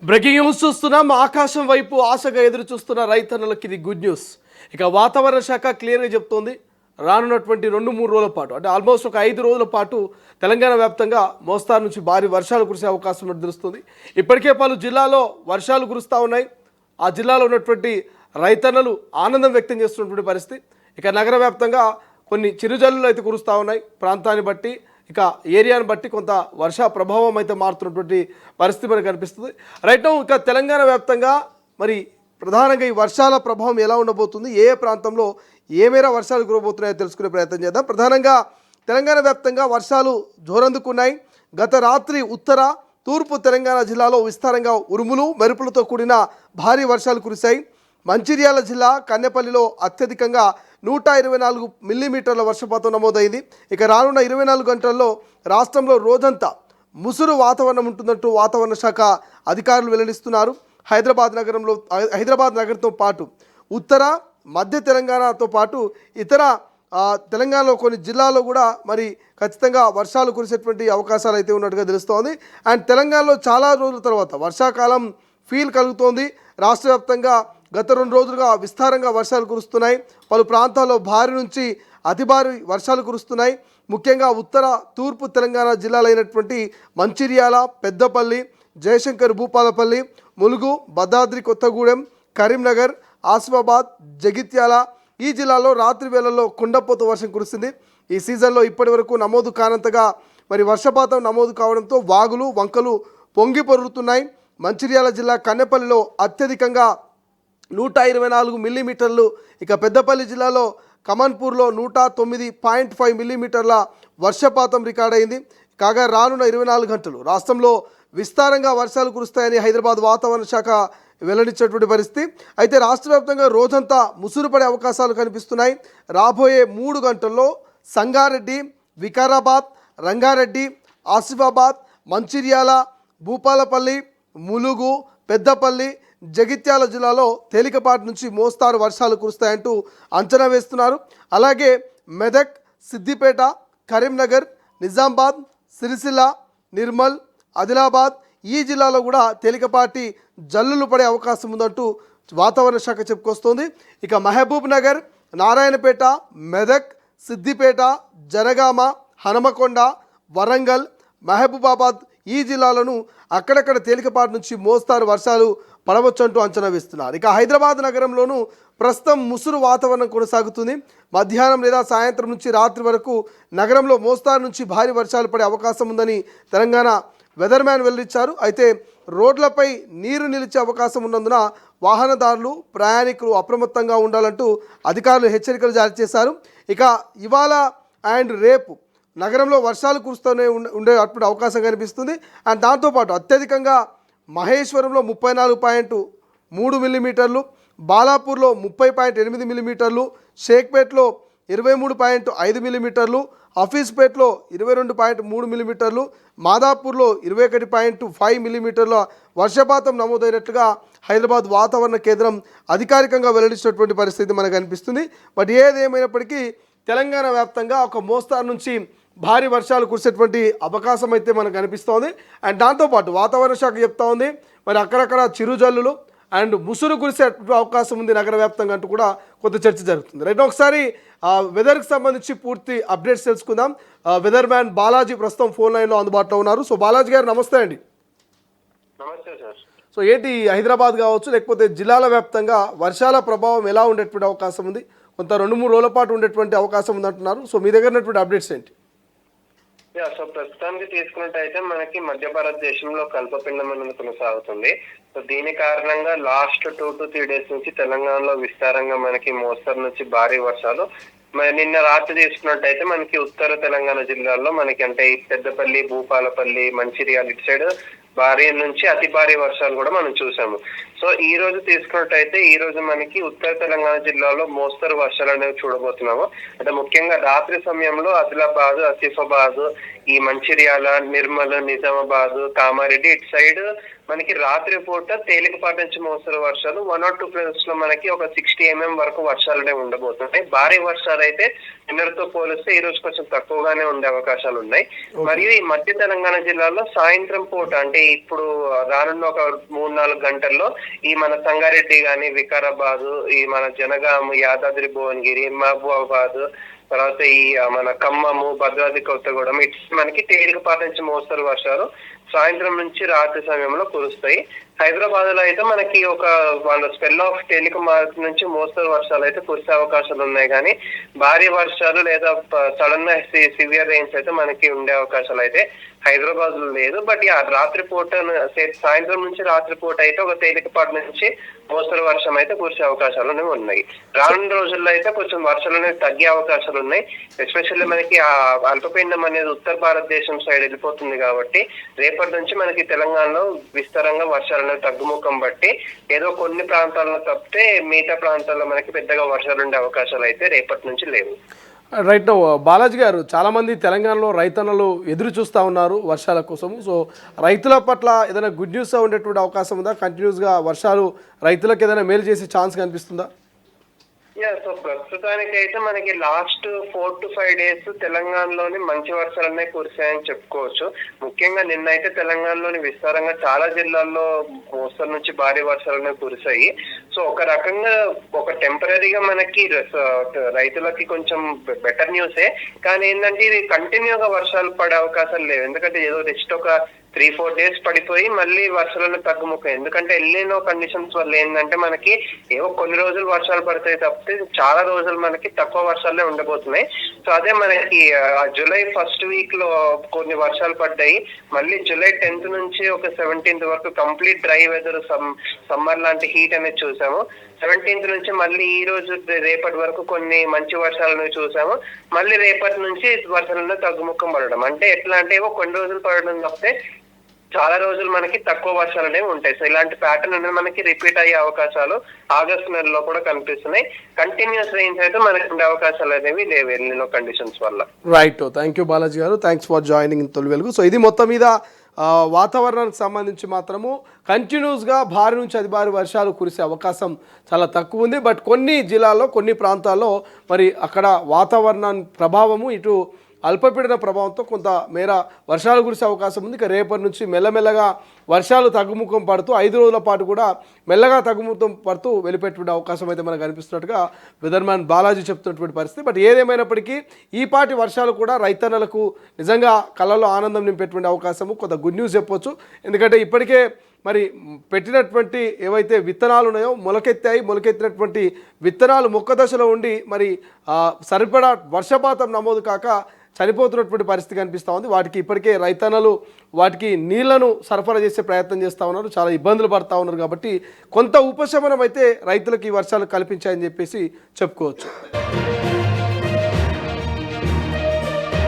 Breaking news చూస్తున్నాం. ఆకాశం వైపు ఆశగా ఎదురు చూస్తున్న రైతన్నలకి ఇది గుడ్ న్యూస్. ఇక వాతావరణ శాఖ క్లియర్గా చెప్తోంది, రానున్నటువంటి 2-3 రోజుల పాటు అంటే ఆల్మోస్ట్ ఒక 5 రోజుల పాటు తెలంగాణ వ్యాప్తంగా మోస్తారు నుంచి భారీ వర్షాలు కురిసే అవకాశం ఉన్నట్టు తెలుస్తుంది. ఇప్పటికే పలు జిల్లాలో వర్షాలు కురుస్తూ ఉన్నాయి. ఆ జిల్లాలో ఉన్నటువంటి రైతన్నలు ఆనందం వ్యక్తం చేస్తున్నటువంటి పరిస్థితి. ఇక నగర వ్యాప్తంగా కొన్ని చిరుజల్లులు అయితే కురుస్తూ ఉన్నాయి. ప్రాంతాన్ని బట్టి ఇక ఏరియాను బట్టి కొంత వర్ష ప్రభావం అయితే మారుతున్నటువంటి పరిస్థితి మనకు కనిపిస్తుంది. రైట్ నౌ ఇక తెలంగాణ వ్యాప్తంగా మరి ప్రధానంగా ఈ వర్షాల ప్రభావం ఎలా ఉండబోతుంది, ఏ ప్రాంతంలో ఏ మేర వర్షాలు కురబోతున్నాయో తెలుసుకునే ప్రయత్నం చేద్దాం. ప్రధానంగా తెలంగాణ వ్యాప్తంగా వర్షాలు జోరందుకున్నాయి. గత రాత్రి ఉత్తర తూర్పు తెలంగాణ జిల్లాలో విస్తారంగా ఉరుములు మెరుపులతో కూడిన భారీ వర్షాలు కురిశాయి. మంచిర్యాల జిల్లా కన్నెపల్లిలో అత్యధికంగా 124 మిల్లీమీటర్ల వర్షపాతం నమోదైంది. ఇక రానున్న 24 గంటల్లో రాష్ట్రంలో రోజంతా ముసురు వాతావరణం ఉంటుందంటూ వాతావరణ శాఖ అధికారులు వెల్లడిస్తున్నారు. హైదరాబాద్ నగరంతో పాటు ఉత్తర మధ్య తెలంగాణతో పాటు ఇతర తెలంగాణలో కొన్ని జిల్లాల్లో కూడా మరి ఖచ్చితంగా వర్షాలు కురిసేటువంటి అవకాశాలు అయితే ఉన్నట్టుగా తెలుస్తోంది. అండ్ తెలంగాణలో చాలా రోజుల తర్వాత వర్షాకాలం ఫీల్ కలుగుతోంది. రాష్ట్ర వ్యాప్తంగా గత 2 రోజులుగా విస్తారంగా వర్షాలు కురుస్తున్నాయి. పలు ప్రాంతాల్లో భారీ నుంచి అతి భారీ వర్షాలు కురుస్తున్నాయి. ముఖ్యంగా ఉత్తర తూర్పు తెలంగాణ జిల్లాలైనటువంటి మంచిర్యాల, పెద్దపల్లి, జయశంకర్ భూపాలపల్లి, ములుగు, భద్రాద్రి కొత్తగూడెం, కరీంనగర్, ఆసిఫాబాద్, జగిత్యాల ఈ జిల్లాలో రాత్రి వేళల్లో కుండపోత వర్షం కురిసింది. ఈ సీజన్లో ఇప్పటి వరకు నమోదు కానంతగా మరి వర్షపాతం నమోదు కావడంతో వాగులు వంకలు పొంగి పొరులుతున్నాయి. మంచిర్యాల జిల్లా కన్నెపల్లిలో అత్యధికంగా 124 మిల్లీమీటర్లు, ఇక పెద్దపల్లి జిల్లాలో కమన్పూర్లో 109.5 మిల్లీమీటర్ల వర్షపాతం రికార్డైంది. కాగా రానున్న 24 గంటలు రాష్ట్రంలో విస్తారంగా వర్షాలు కురుస్తాయని హైదరాబాద్ వాతావరణ శాఖ వెల్లడించినటువంటి పరిస్థితి. అయితే రాష్ట్ర వ్యాప్తంగా రోజంతా ముసురు పడే అవకాశాలు కనిపిస్తున్నాయి. రాబోయే 3 గంటల్లో సంగారెడ్డి, వికారాబాద్, రంగారెడ్డి, ఆసిఫాబాద్, మంచిర్యాల, భూపాలపల్లి, ములుగు, పెద్దపల్లి, జగిత్యాల జిల్లాలో తేలికపాటి నుంచి మోస్తారు వర్షాలు కురుస్తాయంటూ అంచనా వేస్తున్నారు. అలాగే మెదక్, సిద్దిపేట, కరీంనగర్, నిజామాబాద్, సిరిసిల్ల, నిర్మల్, ఆదిలాబాద్ ఈ జిల్లాలో కూడా తేలికపాటి జల్లులు పడే అవకాశం ఉందంటూ వాతావరణ శాఖ చెప్పుకొస్తోంది. ఇక మహబూబ్ నగర్, నారాయణపేట, మెదక్, సిద్దిపేట, జనగామ, హనుమకొండ, వరంగల్, మహబూబాబాద్ ఈ జిల్లాలను అక్కడక్కడ తేలికపాటి నుంచి మోస్తారు వర్షాలు పడవచ్చంటూ అంచనా వేస్తున్నారు. ఇక హైదరాబాద్ నగరంలోనూ ప్రస్తుతం ముసురు వాతావరణం కొనసాగుతుంది. మధ్యాహ్నం లేదా సాయంత్రం నుంచి రాత్రి వరకు నగరంలో మోస్తారు నుంచి భారీ వర్షాలు పడే అవకాశం ఉందని తెలంగాణ వెదర్ మ్యాన్ వెల్లడించారు. అయితే రోడ్లపై నీరు నిలిచే అవకాశం ఉన్నందున వాహనదారులు, ప్రయాణికులు అప్రమత్తంగా ఉండాలంటూ అధికారులు హెచ్చరికలు జారీ చేశారు. ఇక ఇవాళ అండ్ రేపు నగరంలో వర్షాలు కురుస్తూనే ఉండేటువంటి అవకాశం కనిపిస్తుంది. అండ్ దాంతోపాటు అత్యధికంగా మహేశ్వరంలో 34.3 మిల్లీమీటర్లు, బాలాపూర్లో 30.8 మిల్లీమీటర్లు, షేక్పేట్లో 23.5 మిల్లీమీటర్లు, హఫీజ్పేట్లో 22.3 మిల్లీమీటర్లు, మాదాపూర్లో 21.5 మిల్లీమీటర్ల వర్షపాతం నమోదైనట్లుగా హైదరాబాద్ వాతావరణ కేంద్రం అధికారికంగా వెల్లడించినటువంటి పరిస్థితి మనకు కనిపిస్తుంది. బట్ ఏదేమైనప్పటికీ తెలంగాణ వ్యాప్తంగా ఒక మోస్తారు నుంచి భారీ వర్షాలు కురిసేటువంటి అవకాశం అయితే మనకు కనిపిస్తోంది. అండ్ దాంతోపాటు వాతావరణ శాఖ చెప్తా ఉంది మరి అక్కడక్కడ చిరుజల్లులు అండ్ ముసురు కురిసే అవకాశం ఉంది నగర వ్యాప్తంగా అంటూ కూడా కొంత చర్చ జరుగుతుంది. రైట్, ఒకసారి వెదర్కి సంబంధించి పూర్తి అప్డేట్స్ తెలుసుకుందాం. వెదర్ మ్యాన్ బాలాజీ ప్రస్తుతం ఫోన్ లైన్లో అందుబాటులో ఉన్నారు. సో బాలాజీ గారు నమస్తే అండి. నమస్తే సార్. సో ఏంటి హైదరాబాద్ కావచ్చు లేకపోతే జిల్లాల వ్యాప్తంగా వర్షాల ప్రభావం ఎలా ఉండేటువంటి అవకాశం ఉంది, కొంత 2-3 రోజుల పాటు ఉండేటువంటి అవకాశం ఉందంటున్నారు. సో మీ దగ్గర ఉన్నటువంటి అప్డేట్స్ ఏంటి? సో ప్రస్తుతానికి తీసుకున్నట్టయితే మనకి మధ్య భారతదేశంలో కల్పపిండం అనేది కొనసాగుతుంది. సో దీని కారణంగా లాస్ట్ 2 to 3 డేస్ నుంచి తెలంగాణలో విస్తారంగా మనకి మోస్తరు నుంచి భారీ వర్షాలు. మరి నిన్న రాత్రి తీసుకున్నట్టయితే మనకి ఉత్తర తెలంగాణ జిల్లాల్లో మనకి అంటే పెద్దపల్లి, భూపాలపల్లి, మంచిర్యాల ఇటు సైడ్ భారీ నుంచి అతి భారీ వర్షాలు కూడా మనం చూసాము. సో ఈ రోజు తీసుకున్నట్టయితే ఈ రోజు మనకి ఉత్తర తెలంగాణ జిల్లాలో మోస్తరు వర్షాలు అనేవి చూడబోతున్నాము. అంటే ముఖ్యంగా రాత్రి సమయంలో ఆదిలాబాద్, ఆసిఫాబాద్, ఈ మంచిర్యాల, నిర్మల్, నిజామాబాద్, కామారెడ్డి ఇటు సైడ్ మనకి రాత్రి పూట తేలికపాటి నుంచి మోస్తరు వర్షాలు 1 or 2 ప్లేసెస్ లో మనకి ఒక 60 mm వరకు వర్షాలనే ఉండబోతున్నాయి. భారీ వర్షాలు అయితే నిన్నటితో పోలిస్తే ఈ రోజు కొంచెం తక్కువగానే ఉండే అవకాశాలు ఉన్నాయి. మరియు ఈ మధ్య తెలంగాణ జిల్లాలో సాయంత్రం పూట అంటే ఇప్పుడు రానున్న ఒక 3-4 గంటల్లో ఈ మన సంగారెడ్డి గాని, వికారాబాద్, ఈ మన జనగాం, యాదాద్రి భువనగిరి, మహబూబాబాద్, తర్వాత ఈ మన ఖమ్మము, భద్రాద్రి కొత్తగూడెం ఇటు మనకి తేలికపాటి నుంచి మోస్తరు వర్షాలు సాయంత్రం నుంచి రాత్రి సమయంలో కురుస్తాయి. హైదరాబాద్ లో అయితే మనకి ఒక స్పెల్ ఆఫ్ తేలికపాటి నుంచి మోస్తరు వర్షాలు అయితే కురిసే అవకాశాలు ఉన్నాయి, కానీ భారీ వర్షాలు లేదా సడన్ గా సివియర్ రెయిన్స్ అయితే మనకి ఉండే అవకాశాలు అయితే హైదరాబాద్ లో లేదు. బట్ రాత్రి పూట సాయంత్రం నుంచి రాత్రి పూట అయితే ఒక తేలికపాటి నుంచి మోస్తరు వర్షం అయితే కురిసే అవకాశాలు ఉన్నాయి. రానున్న రోజుల్లో అయితే కొంచెం వర్షాలు అనేది తగ్గే అవకాశాలు ఉన్నాయి. ఎస్పెషల్లీ మనకి ఆ అల్పపీడనం అనేది ఉత్తర భారతదేశం సైడ్ వెళ్ళిపోతుంది కాబట్టి రేపటి నుంచి మనకి తెలంగాణలో విస్తారంగా వర్షాలు అనేది తగ్గుముఖం బట్టి ఏదో కొన్ని ప్రాంతాల్లో తప్పితే మిగతా ప్రాంతాల్లో మనకి పెద్దగా వర్షాలు ఉండే అవకాశాలు అయితే రేపటి నుంచి లేవు. రైట్. బాలాజీ గారు, చాలామంది తెలంగాణలో రైతన్నలు ఎదురు చూస్తూ ఉన్నారు వర్షాల కోసం. సో రైతుల పట్ల ఏదైనా గుడ్ న్యూస్ ఉండేటువంటి అవకాశం ఉందా? కంటిన్యూస్గా వర్షాలు రైతులకు ఏదైనా మేలు చేసే ఛాన్స్ కనిపిస్తుందా? సో ప్రస్తుతానికి అయితే మనకి లాస్ట్ 4 to 5 days తెలంగాణలోని మంచి వర్షాలనే కురిశాయని చెప్పుకోవచ్చు. ముఖ్యంగా నిన్నైతే తెలంగాణలోని విస్తారంగా చాలా జిల్లాల్లో మోస్తరు నుంచి భారీ వర్షాలనే కురిశాయి. సో ఒక రకంగా ఒక టెంపరీగా మనకి రైతులకి కొంచెం బెటర్ న్యూసే, కానీ ఏంటంటే ఇది కంటిన్యూగా వర్షాలు పడే అవకాశాలు లేవు. ఎందుకంటే ఏదో జస్ట్ ఒక 3-4 days పడిపోయి మళ్ళీ వర్షాలను తగ్గుముఖం. ఎందుకంటే ఎల్నినో కండిషన్స్ వల్ల ఏంటంటే మనకి ఏవో కొన్ని రోజులు వర్షాలు పడతాయి తప్పితే చాలా రోజులు మనకి తక్కువ వర్షాలే ఉండబోతున్నాయి. సో అదే మనకి జూలై 1st week లో కొన్ని వర్షాలు పడ్డాయి. మళ్ళీ జూలై 10th నుంచి ఒక 17th వరకు కంప్లీట్ డ్రై వెదర్, సమ్మర్ లాంటి హీట్ అనేది చూసాము. 17th నుంచి మళ్ళీ ఈ రోజు రేపటి వరకు కొన్ని మంచి వర్షాలను చూసాము. మళ్ళీ రేపటి నుంచి వర్షాలను తగ్గుముఖం పడడం. అంటే ఎట్లా అంటే ఏవో కొన్ని రోజులు పడడం తప్పితే చాలా రోజులు మనకి తక్కువ వర్షాలు అనేవి ఉంటాయి. సో ఇలాంటి ప్యాటర్న్ అనేది మనకి రిపీట్ అయ్యే అవకాశాలు ఆగస్టు నెలలో కూడా కనిపిస్తున్నాయి. కంటిన్యూస్ రెయిన్స్ అయితే మనకి ఉండే అవకాశాలు అనేవి లేవు ఎల్నినో కండిషన్స్ వల్ల. రైట్. థ్యాంక్ యూ బాలాజీ గారు, థ్యాంక్స్ ఫర్ జాయినింగ్ ఇన్ తొలి వెలుగు. సో ఇది మొత్తం మీద వాతావరణానికి సంబంధించి మాత్రము కంటిన్యూస్గా భారీ నుంచి అతి భారీ వర్షాలు కురిసే అవకాశం చాలా తక్కువ ఉంది. బట్ కొన్ని జిల్లాల్లో, కొన్ని ప్రాంతాల్లో మరి అక్కడ వాతావరణాన్ని ప్రభావము ఇటు అల్పపీడన ప్రభావంతో కొంత మేర వర్షాలు కురిసే అవకాశం ఉంది. ఇక రేపటి నుంచి మెల్లమెల్లగా వర్షాలు తగ్గుముఖం పడుతూ 5 రోజుల పాటు కూడా మెల్లగా తగ్గుముఖం పడుతూ వెళ్ళిపెట్టే అవకాశం అయితే మనకు కనిపిస్తున్నట్టుగా వెదర్మ్యాన్ బాలాజీ చెప్తున్నటువంటి పరిస్థితి. బట్ ఏదేమైనప్పటికీ ఈ పాటి వర్షాలు కూడా రైతన్నలకు నిజంగా కళ్ళలో ఆనందం నింపేటువంటి అవకాశము, కొంత గుడ్ న్యూస్ చెప్పొచ్చు. ఎందుకంటే ఇప్పటికే మరి పెట్టినటువంటి ఏవైతే విత్తనాలు ఉన్నాయో మొలకెత్తినటువంటి విత్తనాలు మొక్క దశలో ఉండి మరి సరిపడా వర్షపాతం నమోదు కాక చనిపోతున్నటువంటి పరిస్థితి కనిపిస్తూ ఉంది. వాటికి ఇప్పటికే రైతన్నలు వాటికి నీళ్లను సరఫరా చేసే ప్రయత్నం చేస్తూ ఉన్నారు, చాలా ఇబ్బందులు పడుతూ ఉన్నారు. కాబట్టి కొంత ఉపశమనం అయితే రైతులకు ఈ వర్షాలు కల్పించాయని చెప్పేసి చెప్పుకోవచ్చు.